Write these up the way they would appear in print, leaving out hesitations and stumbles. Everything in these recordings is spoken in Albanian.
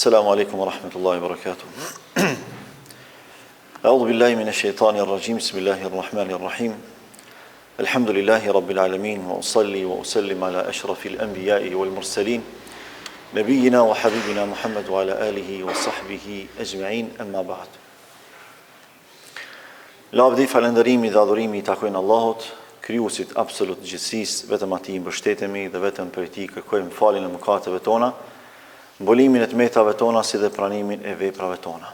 Assalamu alaikum wa rahmatullahi wa barakatuh. A'udhu billahi minash shaitanir rajim. Bismillahir rahmanir rahim. Alhamdulillahi rabbil alamin wa usalli wa usallim ala ashrafil anbiya'i wal mursalin nabiyyina wa habibina Muhammad wa ala alihi wa sahbihi ajma'in, amma ba'd. Lavdi, falënderimi dhe adhurimi i takojnë Allahut, krijuesit absolut të gjithësisë, vetëm atij mbështetemi dhe vetëm prej tij kërkojmë faljen e mëkateve tona, mbolimin e tmetave tona si dhe pranimin e veprave tona.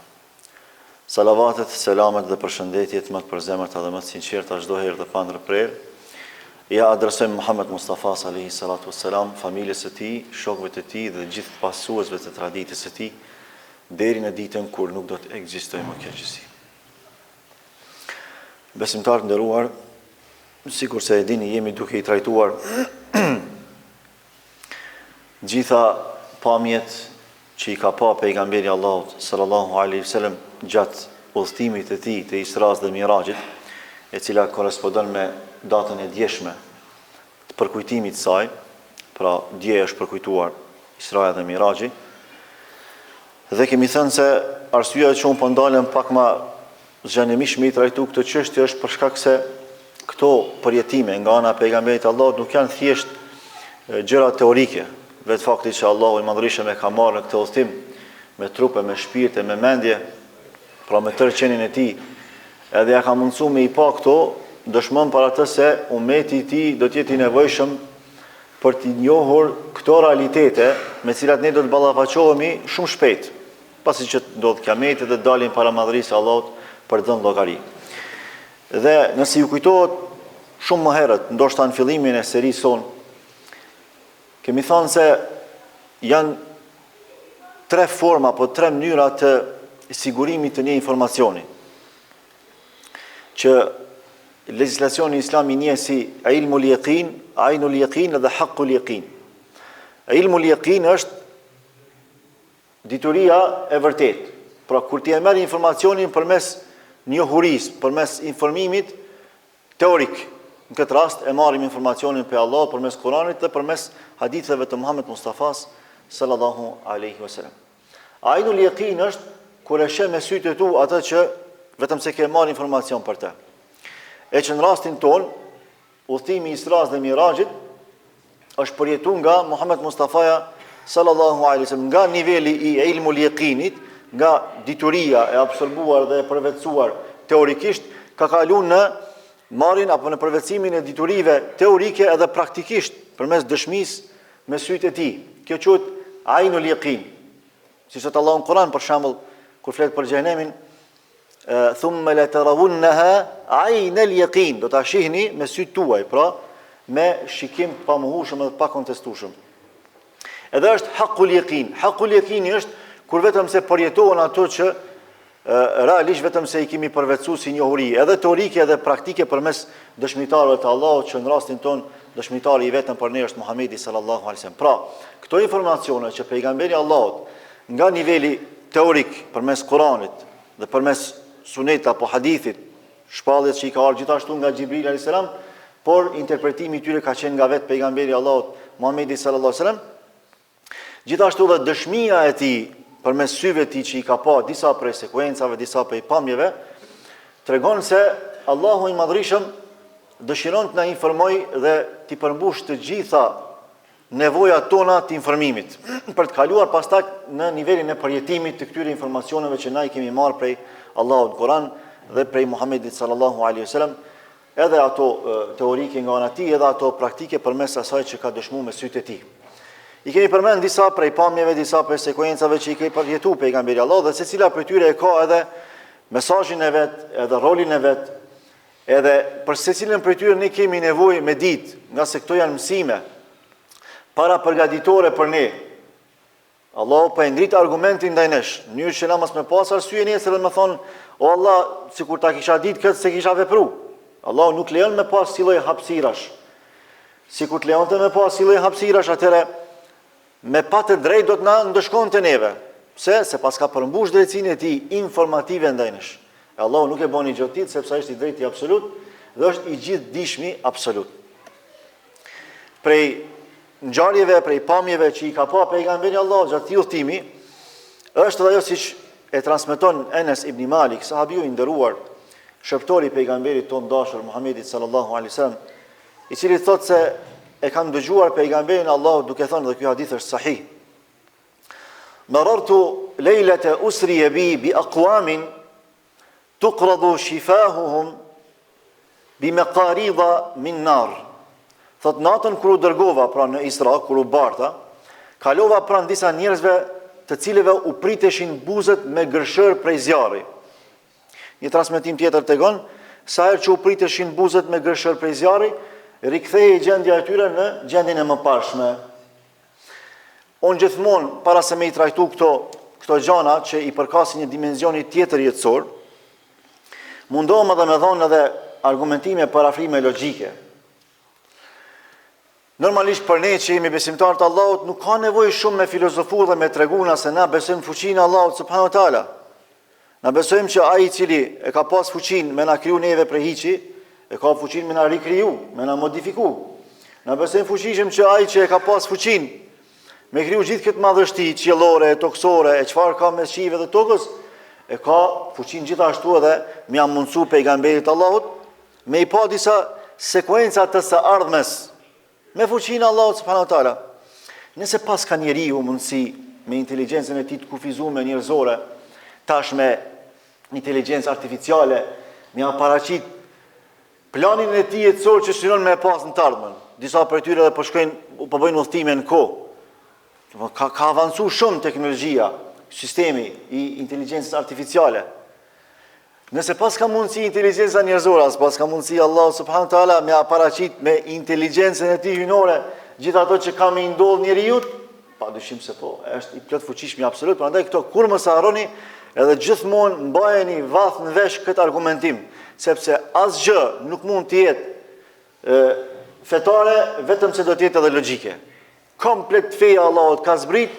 Salavatet, selamet dhe përshëndetjet më të përzemërta dhe më të sinqerta çdo herë dhe pa ndërprerje ja adresojmë Muhammed Mustafa alayhi salatu wassalam, familjes së tij, shokëve të tij dhe gjithë pasuesve të traditës së tij deri në ditën kur nuk do të ekzistojë më kjo gjësi. Besimtarë nderuar, sikur se e dini, jemi duke i trajtuar gjitha pamjet që i ka pa pejgamberi Allahut sallallahu alaihi wasallam gjatë udhëtimit të tij të Isras dhe Mirajit, e cila korespondon me datën e djeshme të përkujtimit të saj, pra dje është përkujtuar Israja dhe Miraji, dhe kemi thënë se arsyeja që unë po ndalem pak më zgjanemisht me i trajtu këtë çështje është për shkak se këto përjetime nga ana e pejgamberit Allahut nuk janë thjesht gjëra teorike, vetë fakti që Allahu i Madhërisht e ka marrë në këtë udhëtim me trupe, me shpirtë, me mendje, pra me tërë qenin e tij, edhe ja ka mundsuar me i pa këto, dëshmon para të se ummeti i tij do të jetë i nevojshëm për të njohur këto realitete me cilat ne do të ballafaqohemi shumë shpejt, pasi që ndodh kiameti dhe dalin para madhërisë së Allahut për dhënë llogari. Dhe nëse ju kujtohet shumë më herët, ndoshta në fillimin e serisë sonë, kemi thënë se janë tre forma apo tre mënyra të sigurimit të një informacioni, që legjislacioni islam i njeh si ilmul yaqin, ainul yaqin dhe haqqul yaqin. Ilmul yaqin është dituria e vërtetë. Pra kur ti e merr informacionin përmes njohurisë, përmes informimit teorik, në këtë rast e marrim informacionin për Allah përmes Kuranit dhe përmes haditheve të Muhammed Mustafas sallallahu alaihi wasallam. Ainul yaqin është kur e sheh me sytë e tu atë që vetëm se ke marrë informacion për të. E që në rastin ton, udhëtimi i Isras dhe Mirajit është përjetuar nga Muhammed Mustafaja sallallahu alaihi wasallam, nga niveli i ilmul yaqinit, nga dituria e absorbuar dhe e përvetësuar teorikisht, ka kaluar në marrjen apo në përvetësimin e diturive teorike edhe praktikisht përmes dëshmisë me sytë e tij. Kjo quhet ainul yaqin. Siç thot Allahu në Kur'an për shembull, kur flet për xhenemin, thumma la tarawunnaha ainal yaqin, do ta shihni me sytë tuaj, pra me shikim pa mohueshëm dhe pa kontestueshëm. Edhe është haqqul yaqin. Haqqul yaqin është kur vetëm se përjetohen ato që realisht vetëm se i kemi përvetësuar si njohuri, edhe teorike edhe praktike përmes dëshmitarëve të Allahut, që në rastin ton dëshmitari i vetëm për ne është Muhamedi sallallahu alaihi wasallam. Pra, këto informacione që pejgamberi Allahut nga niveli teorik përmes Kuranit dhe përmes sunet apo hadithit, shpalljes që i ka ardhur gjithashtu nga Xhibril alayhis salam, por interpretimi i tyre ka qenë nga vetë pejgamberi Allahut Muhamedi sallallahu alaihi wasallam. Gjithashtu dhe dëshmia e tij përmes syve të tij që i ka pa disa prej sekuencave, disa prej pamjeve, tregon se Allahu i Madhërisht dëshiron të na informojë dhe t'i përmbush të gjitha nevojat tona të informimit, për të kaluar pastaj në nivelin e përjetimit të këtyre informacioneve që na i kemi marrë prej Allahut Kur'an dhe prej Muhamedit sallallahu alaihi wasallam, edhe ato teorike nga ana e tij, edhe ato praktike përmes asaj që ka dëshmuar me sytë e tij. I kemi përmend disa prej pamjeve, disa prej sekuencave që i ka përjetuar pejgamberi Allah, dhe secila prej tyre e ka edhe mesazhin e vet, edhe rolin e vet, edhe për secilën prej tyre ne kemi nevojë me ditë, nga se këto janë mësime para përgatitore për ne. Allahu po e ngrit argumentin ndaj nesh, në mënyrë që na mos me pas arsye nesër dhe më thon, o Allah, sikur ta kisha ditë këtë se kisha vepruar. Allahu nuk lejon me pas si lloj hapësirash. Sikur të lejonte me pas si lloj hapësirash, atëre me pa të drejtë do të na ndëshkonte neve. Pse? Se pas ka përmbush drejtsinë e tij informative ndaj nesh. E Allahu nuk e bën i gjotit, sepse është i drejti absolut dhe është i gjithdijshmi absolut. Prej ngjarjeve, prej pamjeve që i ka pa pejgamberi Allahu gjatë këtij udhëtimi, është dhe ajo siç e transmeton Enes ibn Malik, sahabiu i nderuar, shërptori i pejgamberit ton dashur Muhamedit sallallahu alaihi wasallam, i cili thotë se e kam dëgjuar pejgamberin Allahut duke thënë, dhe ky hadith është sahih: Marartu lejlata usriya bi aqwamin tuqradu shifahuhum bi maqarida min nar. Thot natën kur u dërgova pra në Isra, kur u barta, kalova pranë disa njerëzve të cilëve u priteshin buzët me gërshër prej zjarri. Një transmetim tjetër tregon sa herë që u priteshin buzët me gërshër prej zjarri, rikthehej gjendja e tyre në gjendjen e mëparshme. Unë gjithmonë para se me i trajtu këto gjana që i përkasin një dimensioni tjetër jetësor, mundohem edhe me dhonë edhe argumentime parafrime logjike. Normalisht për ne që jemi besimtarë të Allahut, nuk ka nevojë shumë me filozofu dhe me treguna se na besojmë fuqinë e Allahut subhanahu wa taala. Na besojmë që ai i cili e ka pas fuqinë me na kriju neve prej hiçi, e ka fuqinë me na rikriju, me na modifiku. Na besojmë fuqishëm që ai që e ka pas fuqinë me kriju gjithë këtë madhështi qiellore, toksore, e çfarë ka mes qive dhe tokës, e ka fuqinë gjithashtu edhe me ia mundsu pejgamberit Allahut me i pa disa sekuenca të së ardhmes me fuqinë Allahut subhanahu wa taala. Nëse pas ka njeriu mundësi me inteligjencën e tij të kufizuar njerëzore, tash me inteligjencë artificiale, me paraqit planin e tij jetësor që synon me pas në të ardhmen. Disa prej tyre edhe po shkojnë, po bëjnë udhëtime në kohë. Ka avancu shumë teknologjia, sistemi i inteligjencës artificiale. Nëse pas ka mundësi inteligjenca njerëzore, as pas ka mundësi Allah subhanahu wa taala me paraqit me inteligjencën e tij hyjnore gjithë ato që ka me ndodh njeriu, padyshim se po, është i plot fuqishëm absolut. Prandaj këto kur mos harroni edhe gjithmonë mbajeni vath në vesh këtë argumentim, sepse asgjë nuk mund të jetë fetare vetëm se do të jetë edhe logjike. Komplet feja Allahut ka zbrit,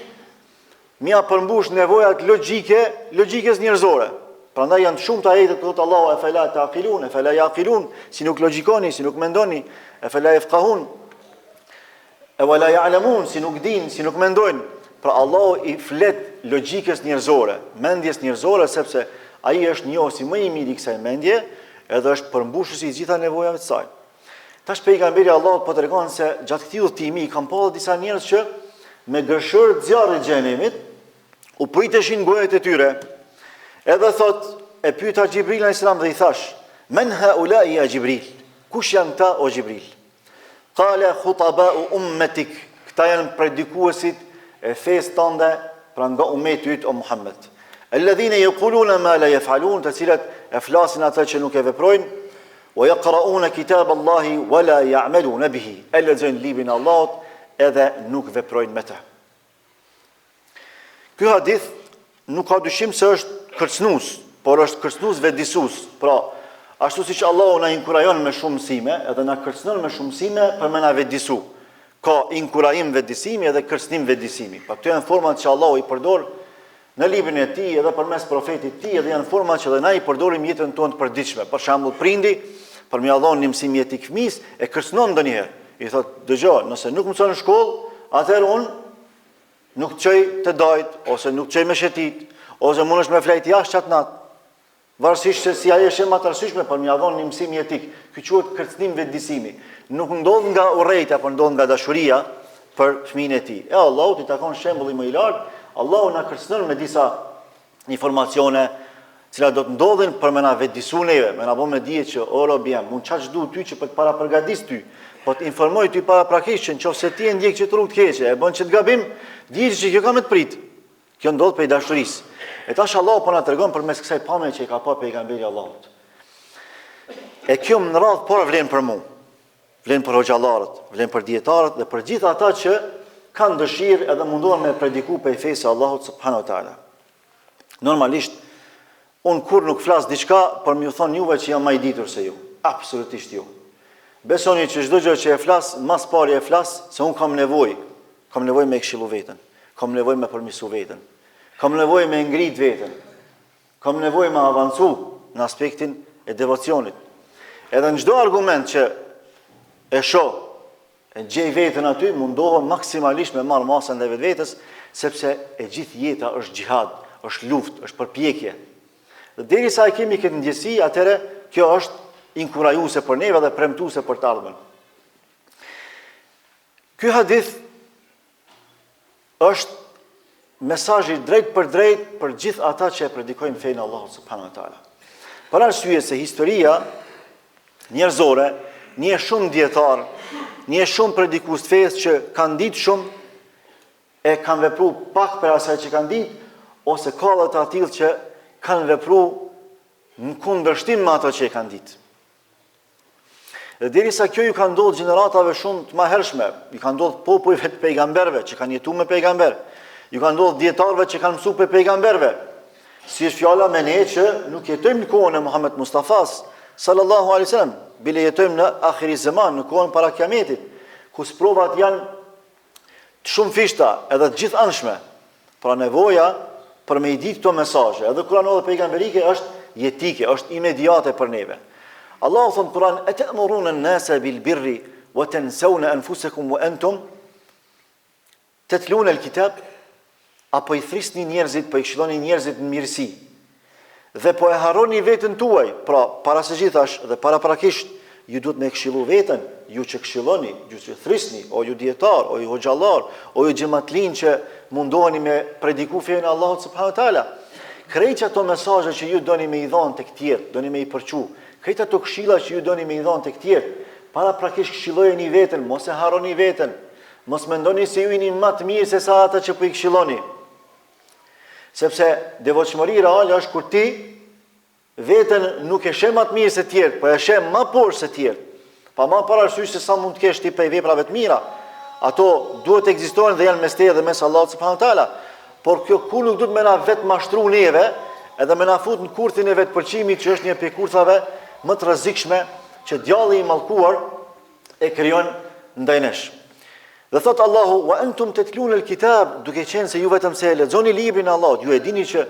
mja përmbush nevojat logjikës njerëzore. Prandaj janë shumë të ajetet që thotë Allahu efela taqilun, efela yaqilun, si nuk logjikoni, si nuk mendoni, efela yafqahun, wala ya'lamun, si nuk dinë, si nuk mendojnë. Pra Allahu i flet logjikës njerëzore, mendjes njerëzore, sepse ai është njohësi më i mirë i kësaj mendje, edhe është përmbushuesi i gjitha nevojave të saj. Tash pejgamberi Allahut po tregon se gjatë këtij udhëtimi kanë pasur disa njerëz që me gërshër të zjarrit xhenemit u priteshin gojët e tyre. Edhe thot, e pyeta Xhibril alayhis salam dhe i thash: "Men haula'i ya Xhibril?" Kush janë ta o Xhibril? Qala khutaba'u ummatik. Këta janë predikuesit e fesë tënde, pra nga ummeti yt o Muhammed. Alladhina yaquluna ma la yaf'alun, të cilët e flasin atë që nuk e veprojnë. Wa yaqra'una kitab Allahi wa la ya'maluna bihi. E lexojnë librin e Allahut edhe nuk veprojnë me të. Ky hadith nuk ka dyshim se është kërcënues, por është kërcënues vetëdijsues. Pra, ashtu siç Allahu na inkurajon me shumë mësime, edhe na kërcënon me shumë mësime për me na vetëdijsu. Ka inkurajim vetëdijsimi edhe kërcënim vetëdijsimi. Pa këto janë format që Allahu i përdor në librin e tij edhe përmes profetit të tij, edhe janë format që edhe na i përdorim jetën tonë të përditshme. Për shembull, prindi për më dhon një mësim jetik fëmis e kërcënon ndonjëherë. I thotë, dëgjoj, nëse nuk mëson në shkollë, atëherë unë nuk çoj të dajt, ose nuk çoj me shetit, ose mundesh me flejt jashtë qatë natë. Varësisht se si ajo është më të rëndësishme për më dhon një mësim jetik. Ky quhet kërcënim vetëdijsimi. Nuk ndodh nga urrejtja, por ndodh nga dashuria për fëmijën e tij. E Allahut i takon shembulli më i lartë. Allahu na kërcënon me disa informacione, cilat do të ndodhin për me na vetëdijsu neve, me na bën me dije që o robi jam, mund çfarë du ty që për të para përgatis ty, po të informoj ty para prakisht që nëse ti e ndjek që të rrugë të keqe, e bën që të gabim, dije që kjo ka me të prit. Kjo ndodh prej dashurisë. E tash Allahu po na tregon përmes kësaj pamje që i ka pa pejgamberi Allahut. E kjo në radhë por vlen për mua. Vlen për hoxhallarët, vlen për dietarët dhe për gjithë ata që kanë dëshirë edhe mundohen me prediku pe fesë Allahut subhanahu wa taala. Normalisht unë kur nuk flas diçka për m'ju thonë juve që jam më i ditur se ju. Absolutisht ju. Besoni që çdo gjë që e flas, mas pari e flas se unë kam nevojë me këshillu veten, kam nevojë me përmirësu veten, kam nevojë me ngrit veten, kam nevojë me avancu në aspektin e devocionit. Edhe në çdo argument që e shoh, e gjej veten aty, mundohem maksimalisht me marr masën e vetvetes, sepse e gjithë jeta është xhihad. është luftë, është përpjekje. Dhe derisa e kemi këtë ndjesi, atëherë kjo është inkurajuese për neve dhe premtuese për të ardhmen. Ky hadith është mesazhi drejt për gjithë ata që e predikojnë fenë Allahut subhanahu wa taala. Për arsye se historia njerëzore, një shumë dietar, një shumë predikues të fesë që kanë ditë shumë e kanë vepruar pak për asaj që kanë ditë, ose ka edhe të tillë që kanë vepruar në kundërshtim me ato që e kanë ditë. Dhe derisa kjo ju ka ndodhur gjeneratave shumë të mëhershme, ju ka ndodhur popujve të pejgamberëve që kanë jetuar me pejgamber, ju ka ndodhur dietarëve që kanë mësuar pe pejgamberëve. Si është fjala me ne që nuk jetojmë në kohën e Muhammed Mustafas sallallahu alaihi wasallam, bile jetojmë në akhiri zaman, në kohën para kiametit, ku provat janë të shumë fishta edhe të gjithanshme. Pra nevoja për me i ditë këto mesazhe, edhe Kurani dhe pejgamberike është jetike, është imediate për neve. Allahu thon Kur'an: "Atamuruna an-nasa bil birri wa tansawna anfusakum wa antum tatluna al-kitab?" Apo i thrisni njerëzit, po i këshilloni njerëzit në mirësi. Dhe po e harroni veten tuaj. Pra, para së gjithash dhe paraprakisht, ju duhet me këshillu veten, ju që këshilloni, ju që thrisni, o ju dietar, o ju hoxhallar, o ju xhamatlin që mundoheni me prediku fenë Allahut subhanahu wa taala. Krejt ato mesazhe që ju doni me i dhënë tek tjerë, doni me i përçu. Krejt ato këshilla që ju doni me i dhënë tek tjerë, paraprakisht këshillojeni veten, mos e harroni veten. Mos mendoni se ju jeni më të mirë se sa ata që po i këshilloni. Sepse devotshmëria reale është kur ti veten nuk e sheh më të mirë se tjerë, po e sheh më poshtë se tjerë. Pa më parasysh se sa mund të kesh ti prej veprave të mira. Ato duhet të ekzistojnë dhe janë mes teje dhe mes Allahut subhanahu wa taala. Por kjo kur nuk duhet me na vetë mashtru neve, edhe me na fut në kurthin e vetë pëlqimit, që është një prej kurthave më të rrezikshme që djalli i mallkuar e krijon ndaj nesh. Dhe thot Allahu: "Wa antum tatluna al-kitab", duke qenë se ju vetëm se e lexoni librin e Allahut, ju e dini që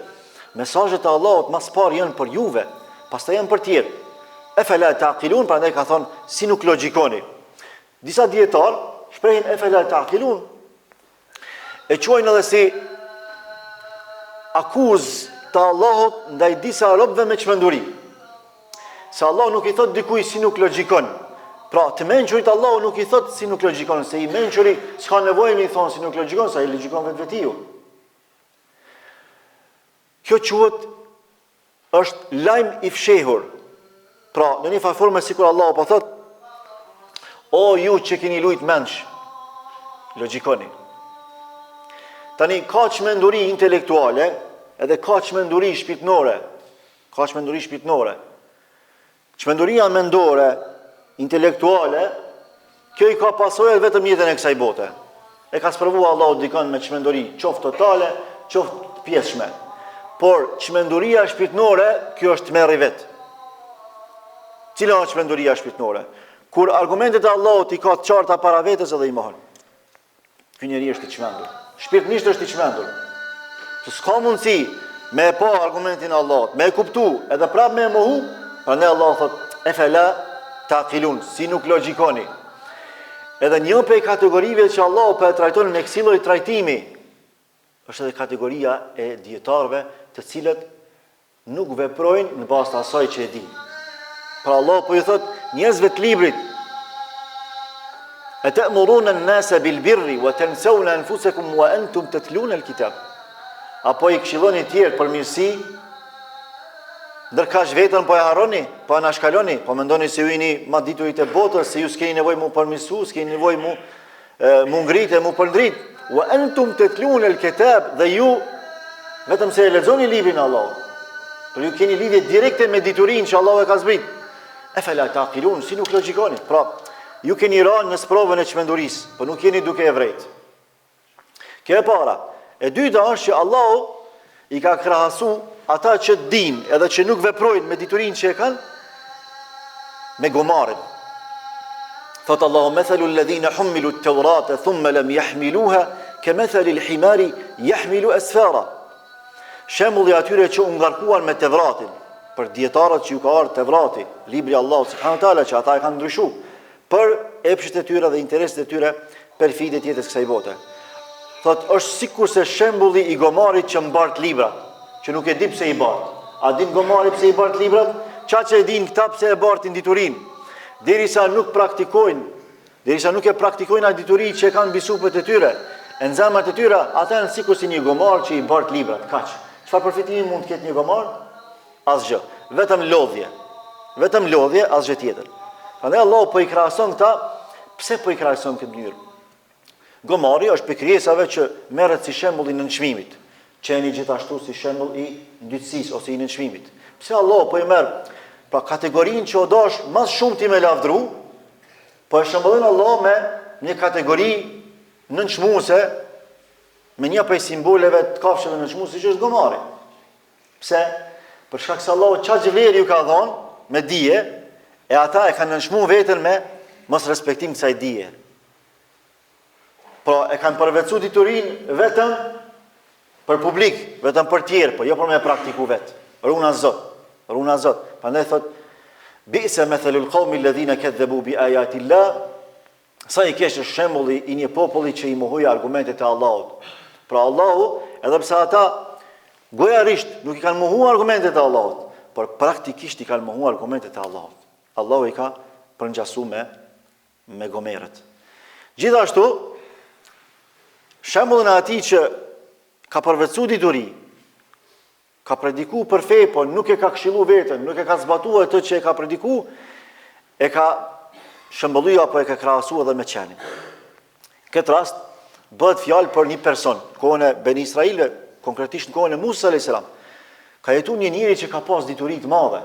mesazhet e Allahut mas par janë për juve, pastaj janë për tjerë. Efela taqilun, prandaj ka thonë si nuk logjikoni. Disa dietar shprehin efela taqilun e quajnë edhe si akuzë të Allahut ndaj disa robëve me çmenduri. Se Allah nuk i thot dikujt si nuk logjikon. Pra, të mençurit Allahu nuk i thot si nuk logjikon, se i mençuri s'ka nevojë me i thonë si nuk logjikon, sa i logjikon vetvetiju. Kjo quhet është lajm i fshehur. Pra, në një farë forme sikur Allahu po thot: "O ju që keni lujt mendsh, logjikoni." Tani ka çmenduri intelektuale, edhe ka çmenduri shpirtërore. Ka çmenduri shpirtërore. Çmenduria mendore, intelektuale, kjo i ka pasojë vetëm jetën e kësaj bote. E ka sprovuar Allahu dikon me çmenduri, qoftë totale, qoftë pjesshme. Por çmenduria shpirtërore, kjo është merri vet. Cila është çmenduria shpirtërore? Kur argumentet e Allahut i ka të qarta para vetes edhe i mohon. Ky njeri është i çmendur. Shpirtërisht është i çmendur. Se s'ka mundësi me e pa argumentin e Allahut, me e kuptu, edhe prapë me e mohu, prandaj Allahu thot: "Efela taqilun", si nuk logjikoni. Edhe një prej kategorive që Allahu po e trajton me kësaj lloji trajtimi është edhe kategoria e dietarëve, të cilët nuk veprojnë në bazë të asaj që e dinë. Pra Allah po i thot njerëzve të librit: "Atamuruna an-nasa bil birri wa tansawna anfusakum wa antum tatluna al-kitab." Apo i këshilloni tjerë për mirësi, ndërkaq vetën po e harroni, po e nashkaloni, po mendoni se ju jeni më diturit e botës, se ju s'keni nevojë mu përmirësu, s'keni nevojë mu ngritë, mu përndrit. Wa antum tatluna al-kitab, dhe ju vetëm se e lexoni librin e Allahut. Por ju keni lidhje direkte me diturinë që Allahu e ka zbrit. Efela taqilun, si nuk logjikoni. Pra, ju keni rënë në sprovën e çmendurisë, por nuk jeni duke e vrejt. Kjo e para. E dyta është që Allahu i ka krahasu ata që dinë edhe që nuk veprojnë me diturinë që e kanë me gomarin. Thot Allahu: "Mathalu alladhina humilu at-taurata thumma lam yahmiluha kamathali al-himari yahmilu asfara." Shembulli atyre që u ngarkuan me Tevratin, për dietarët që ju ka ardhur Tevrati, libri i Allahut subhanahu wa taala, që ata e kanë ndryshuar për epshet e tyre dhe interesat e tyre për fidet jetës kësaj bote. Thot, është sikur se shembulli i gomarit që mbart libra. që nuk e di pse i bart. A din gomari pse i bart librat? Qa që e din këta pse e bartin diturin? Derisa nuk praktikojnë, derisa nuk e praktikojnë atë dituri që e kanë bisupët e tyre, e në zemrat e tyre, ata janë sikur si një gomar që i bart librat, kaq. Çfarë përfitimi mund të ketë një gomar? Asgjë. Vetëm lodhje. Vetëm lodhje, asgjë tjetër. Prandaj Allahu po i krahason këta, pse po i krahason këtë mënyrë? Gomari është për krijesave që merret si shembull i nënçmimit, qeni gjithashtu si shembull i ndytësisë ose i nënçmimit. Pse Allahu po i merr pra kategorinë që o dosh më shumë ti me lavdru, po e shembullon Allahu me një kategori nënçmuese, me një prej simboleve të kafshëve nënçmuese që është gomari. Pse? Për shkak se Allahu çfarë vleri ju ka dhënë me dije, e ata e kanë nënçmuar veten me mos respektim kësaj dije. Pra e kanë përvecu diturinë vetëm për publik, vetëm për tjerë, po jo për me praktiku vetë. Runa Zot. Runa Zot. Prandaj thot bi'sa mathalul qaumi alladhina kadhabu bi ayati Allah. Sa i keq është shembulli i një populli që i mohoi argumentet e Allahut. Pra Allahu, edhe pse ata gojarisht nuk i kanë mohuar argumentet e Allahut, por praktikisht i kanë mohuar argumentet e Allahut. Allahu i ka përngjasuar me gomerët. Gjithashtu, shembullin e atij që ka përvecu dituri, ka prediku për fe, po nuk e ka këshillu veten, nuk e ka zbatuar atë që e ka prediku, e ka shembullu apo e ka krahasu edhe me qenin. Këtë rast, bëhet fjalë për një person, kohën e Ben Israilve, konkretisht në kohën e Musa a.s. Ka jetu një njeri që ka pas dituri të madhe.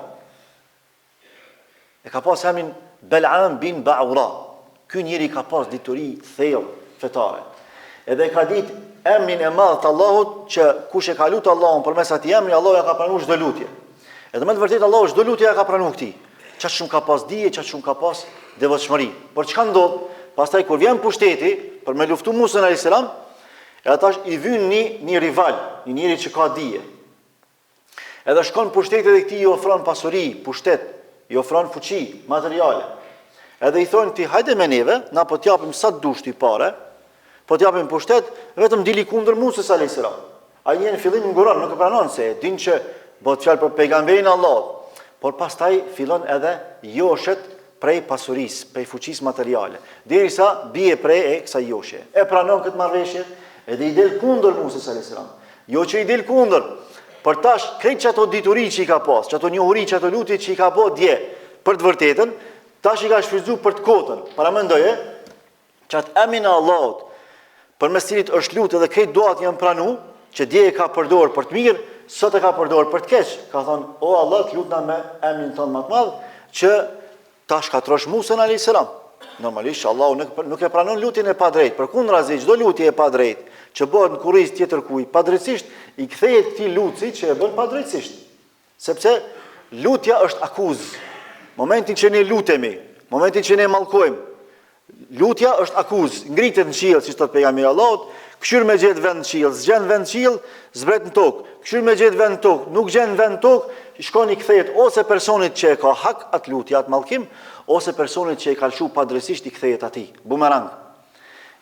E ka pas emrin Bel'am bin Ba'ura. Ky njeri ka pas dituri thellë fetare. Edhe ka ditë emrin e madh të Allahut që kush e ka lutur Allahun përmes atij emri, Allahu ja ka pranuar çdo lutje. Edhe më të vërtetë Allahu çdo lutje ja ka pranuar këtij. Çaq shumë ka pas dije, çaq shumë ka pas devotshmëri. Por çka ndodh? Pastaj kur vjen pushteti për me luftu Musa a.s. E ata i vyn një rival, një njeri që ka dije. Edhe shkon pushtetit dhe këtij i ofron pasuri, pushtet, i ofron fuqi, materiale. Edhe i thonë ti hajde me neve, na po t'japim sa të dush ti pare, po t'japim pushtet, vetëm dili kundër Musës a.s. Ai në fillim nguron, nuk e pranon se din që bëhet fjalë për pejgamberin Allah, por pastaj fillon edhe joshet prej pasurisë, prej fuqisë materiale, derisa bie prej e kësaj joshe. E pranon këtë marrëveshje, edhe i del kundër Musës a.s. Jo që i del kundër, për tash krejt që ato dituri që i ka pas, që ato njohuri, që ato lutje që i ka po dje për të vërtetën, tash i ka shfrytzuar për të kotën. Para mendoje që atë emrin e Allahut, përmes cilit është lutë edhe krejt duat janë pranu, që dje e ka përdorur për të mirë, sot e ka përdorur për të keq. Ka thonë, o Allah, të lutna me emrin tonë më të madh, që ta shkatrosh Musën a.s. Normalisht Allahu nuk e pranon lutjen e padrejtë, përkundrazi çdo lutje e padrejtë që bëhet në kurriz tjetër kujt, padrejtisht i kthehet këtij lutsi që e bën padrejtisht. Sepse lutja është akuzë. Momentin që ne lutemi, momentin që ne mallkojmë, lutja është akuzë, ngritet në qiell, siç thot pejgamberi Allahut, këshyr me gjet vend në qiell, zgjen vend në qiell, zbret në tokë. Këshyr me gjet vend në tokë, nuk gjen vend në tokë, shkon i kthehet ose personit që e ka hak atë lutje, atë mallkim, ose personit që e ka lshu padrejtisht i kthehet atij. Bumerang.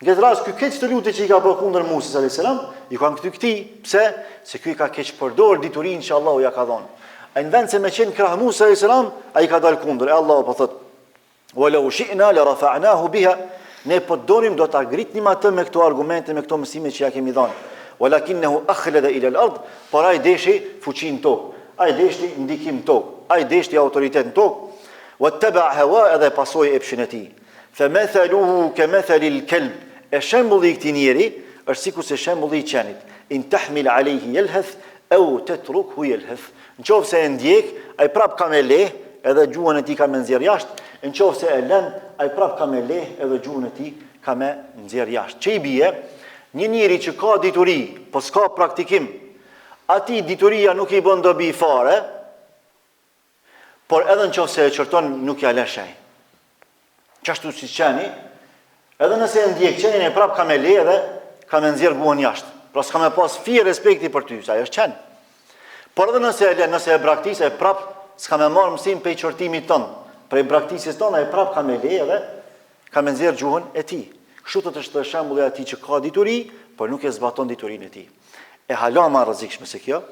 Në këtë rast, ky keq të lutje që i ka bërë kundër Musës a.s. i kanë këty këtij, pse? Se ky ka keq përdor diturinë që Allahu ja ka dhënë. Ai në vend se me qenë krah Musa a.s. ai ka dalë kundër. E Allahu po thot: "Walau shi'na la rafa'nahu biha." Ne po donim do ta ngritnim atë me këto argumente, me këto mësime që ja kemi dhënë. "Walakinahu akhlada ila al-ard." Por ai deshi fuqinë tokë. Ai deshti ndikim tokë. Ai deshti autoritet në tokë. "Wattaba hawa" edhe pasoi epshin e tij. "Famathaluhu kamathali al-kalb." E shembulli i këtij njeri është sikur se shembulli i qenit. In tahmil alayhi yalhath aw tatrukhu yalhath. Nëse e ndjek, ai prap ka me leh, edhe gjuhën e tij ka me nxjerr jashtë. Nëse e lën, ai prap ka me leh, edhe gjuhën e tij ka me nxjerr jashtë. Çe i bie? Një njeri që ka dituri, po s'ka praktikim, atij dituria nuk i bën dobi fare, por edhe nëse e çorton nuk ja lë shej. Qashtu si qeni, edhe nëse e ndjek qenin e prap ka me le edhe ka me nxjerr gjuhën jashtë. Pra s'ka me pas fije respekti për ty, sa ajo është qen. Por edhe nëse e braktis, e prap s'ka me marrë mësim prej çortimit ton, prej braktisjes tonë, e prap ka me le edhe ka me nxjerr gjuhën e tij. Kështu të është shembulli atij që ka dituri, por nuk e zbaton diturinë e tij. E hala më rrezikshme se kjo,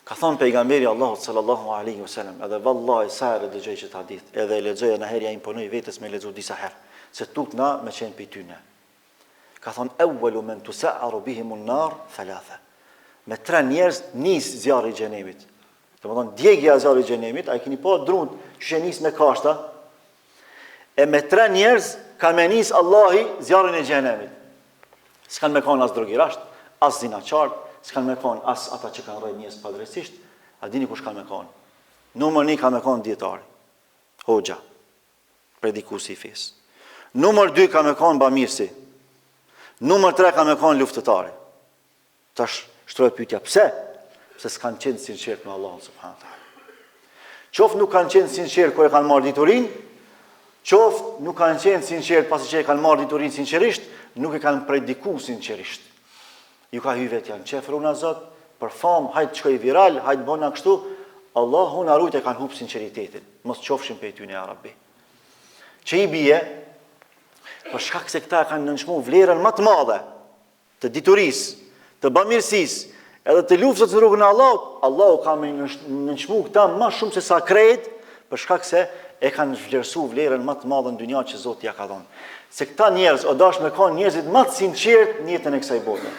Ka thonë pejgamberi Allahut sallallahu alaihi wasallam, edhe vallahi sa herë dëgjoj këtë hadith, edhe e lexoj në herë ja imponoj vetes me lexu disa herë, se tut na me qenë pe tyne. Ka thonë awwalu man tusa'aru bihim an-nar thalatha. Me 3 njerëz nis zjarri i xhenemit. Domethënë djegja e zjarrit i xhenemit, ai keni pa drunt që nis me kashta. E me 3 njerëz ka me nis Allahi zjarrin e xhenemit. S'kan me kanë as drogirasht, as zinaçar, s'kan me kanë as ata që kanë rrejt njerëz padrejtisht, a dini kush kanë me kanë? Numër 1 ka me kanë dietari, hoxha, predikuesi i fesë. Numër 2 ka me kanë bamirësi. Numër 3 ka me kanë luftëtari. Tash shtrohet pyetja, pse? Pse s'kan qenë sinqert me Allahun subhanahu wa taala. Qoft nuk kanë qenë sinqert kur e kanë marrë diturinë, qoft nuk kanë qenë sinqert pasi që e kanë marrë diturinë sinqerisht, nuk e kanë predikuar sinqerisht. Ju ka hy vetë janë qefru në Zot, për famë, hajtë qëkoj viral, hajtë bona kështu, Allahu në arrujt e kanë hupë sinceritetin, mos qofshin për e ty një Arabi. Që i bije, për shkak se këta kanë nënshmu vlerën më të madhe, të diturisë, të bamirësisë, edhe të luftës në rrugën e Allahut, Allahu ka me nënshmu këta më shumë se sa krejt, për shkak se e kanë vlerësu vlerën më të madhe në dynja që Zoti ja ka dhënë. Se këta njerëz, o dash me kanë njerëzit më të sinqert në jetën e kësaj bote.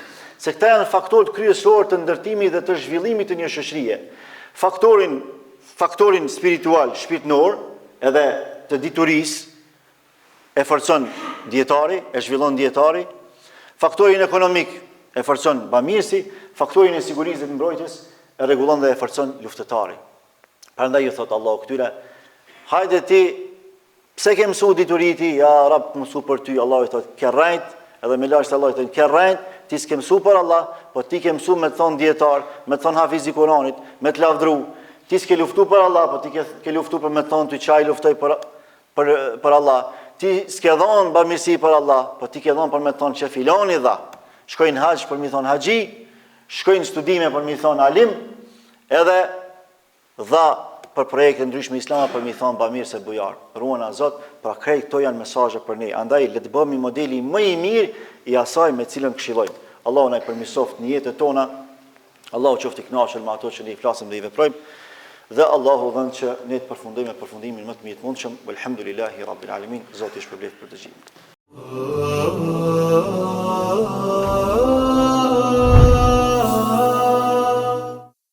Se këta janë faktorët kryesorë të ndërtimit dhe të zhvillimit të një shoqërie. Faktorin spiritual, shpirtënor, edhe të diturisë e forcon dietari, e zhvillon dietari. Faktorin ekonomik e forcon bamirësi, faktorin e sigurisë dhe të mbrojtjes e rregullon dhe e forcon luftëtari. Prandaj ju thot Allahu këtyre, hajde ti, pse ke mësu dituriti, ja rab mësu për ty, Allahu i thot, ke rrejt, edhe me lashtë Allahu i thot, ke rrejt, ti s'ke mësu për Allah, po ti ke mësu me të thonë dietar, me të thonë hafiz i Kuranit, me të lavdru. Ti s'ke luftu për Allah, po ti ke luftu për me të thonë ty qaj luftoj për Allah. Ti s'ke dhonë bamirësi për Allah, po ti ke dhonë për me të thonë që filoni dha. Shkojnë haqë për mi thonë haxhi, shkojnë studime për mi thonë alim, edhe dha për projekte ndryshme islame për mi thonë bamirë se bujar. Ruana Zot, pra krejt këto janë mesazhe për ne. Andaj le të bëhemi modeli më i mirë i asaj me cilën këshillojmë. Allahu na i përmirësoft në jetën tona. Allahu qoftë i kënaqur me ato që ne i flasim dhe i veprojmë. Dhe Allahu dhënë që ne të përfundojmë me përfundimin më të mirë të mundshëm. Walhamdulillahi rabbil alamin. Zoti shpërblet për të gjithë.